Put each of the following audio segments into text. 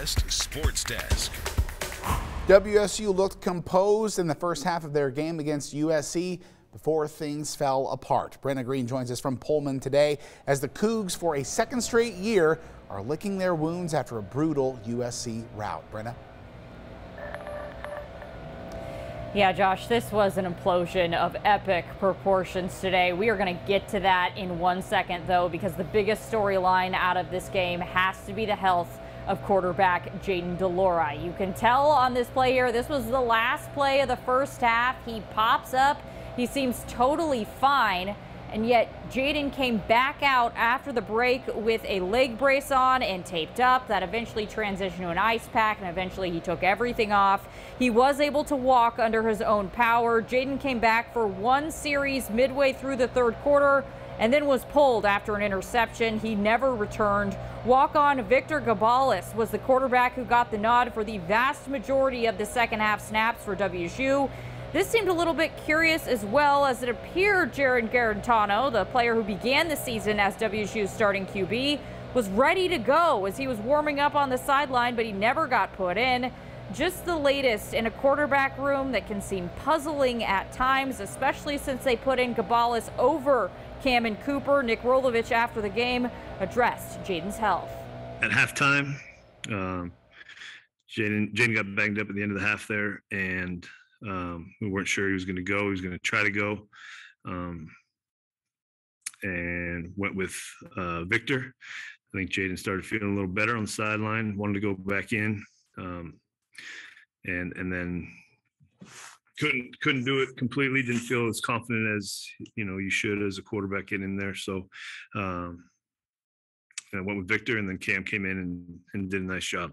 Midwest Sports Desk. WSU looked composed in the first half of their game against USC before things fell apart. Brenna Green joins us from Pullman today as the Cougs, for a second straight year, are licking their wounds after a brutal USC rout. Brenna? Yeah, Josh, this was an implosion of epic proportions today. We are going to get to that in 1 second, though, because the biggest storyline out of this game has to be the health of quarterback Jayden de Laura. You can tell on this play here, this was the last play of the first half. He pops up. He seems totally fine. And yet Jayden came back out after the break with a leg brace on and taped up. That eventually transitioned to an ice pack, and eventually he took everything off. He was able to walk under his own power. Jayden came back for one series midway through the third quarter and then was pulled after an interception. He never returned. Walk-on Victor Gabalis was the quarterback who got the nod for the vast majority of the second half snaps for WSU. This seemed a little bit curious as well, as it appeared Jared Garantano, the player who began the season as WSU's starting QB, was ready to go as he was warming up on the sideline, but he never got put in. Just the latest in a quarterback room that can seem puzzling at times, especially since they put in Gabalis over Cameron Cooper. Nick Rolovich, after the game, addressed Jayden's health. At halftime, Jayden got banged up at the end of the half there, and we weren't sure he was going to go. He was going to try to go, and went with Victor. I think Jayden started feeling a little better on the sideline, wanted to go back in, and then couldn't do it completely. Didn't feel as confident as you should as a quarterback getting in there. So I went with Victor, and then Cam came in and did a nice job.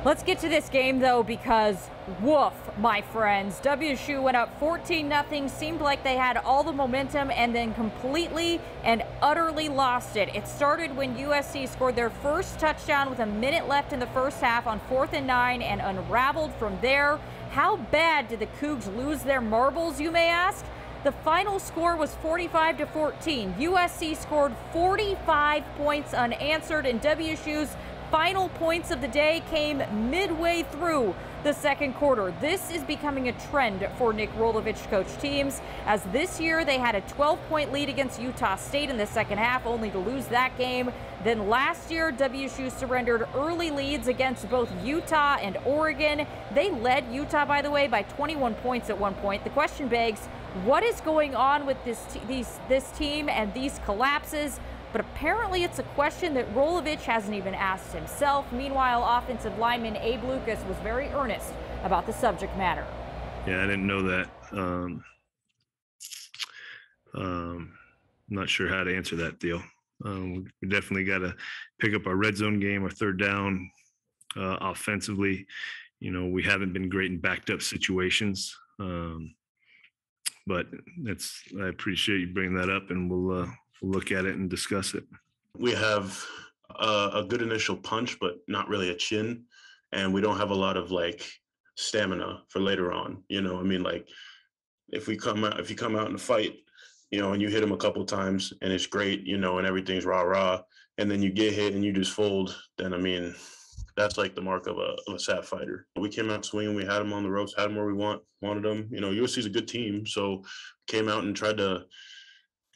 Let's get to this game, though, because woof, my friends. WSU went up 14-0, seemed like they had all the momentum, and then completely and utterly lost it. It started when USC scored their first touchdown with a minute left in the first half on 4th and 9 and unraveled from there. How bad did the Cougs lose their marbles, you may ask? The final score was 45-14. USC scored 45 points unanswered, and WSU's final points of the day came midway through the second quarter. This is becoming a trend for Nick Rolovich coach teams, as this year they had a 12-point lead against Utah State in the second half, only to lose that game. Then last year, WSU surrendered early leads against both Utah and Oregon. They led Utah, by the way, by 21 points at one point. The question begs, what is going on with this team and these collapses? But apparently it's a question that Rolovich hasn't even asked himself. Meanwhile, offensive lineman Abe Lucas was very earnest about the subject matter. Yeah, I didn't know that. I'm not sure how to answer that deal. We definitely got to pick up our red zone game, our third down offensively. We haven't been great in backed up situations. But I appreciate you bringing that up, and we'll look at it and discuss it. We have a good initial punch, but not really a chin, and we don't have a lot of stamina for later on. If you come out in a fight, and you hit them a couple times and it's great, and everything's rah, and then you get hit and you just fold, then that's like the mark of a sap fighter. We came out swinging. We had them on the ropes, had them where we wanted them. USC's a good team, so came out and tried to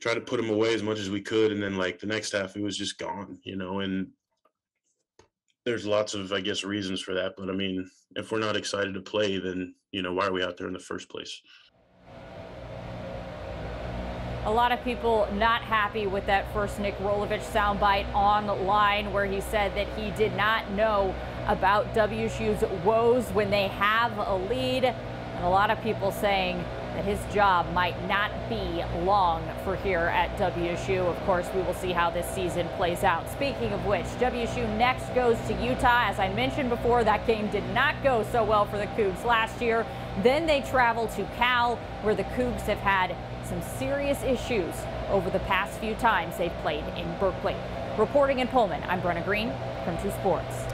put them away as much as we could. And then the next half, it was just gone, and there's lots of, I guess, reasons for that. But if we're not excited to play, then, why are we out there in the first place? A lot of people not happy with that first Nick Rolovich soundbite online, where he said that he did not know about WSU's woes when they have a lead. And a lot of people saying that his job might not be long for here at WSU. Of course, we will see how this season plays out. Speaking of which, WSU next goes to Utah. As I mentioned before, that game did not go so well for the Cougs last year. Then they travel to Cal, where the Cougs have had some serious issues over the past few times they've played in Berkeley. Reporting in Pullman, I'm Brenna Green from 2 Sports.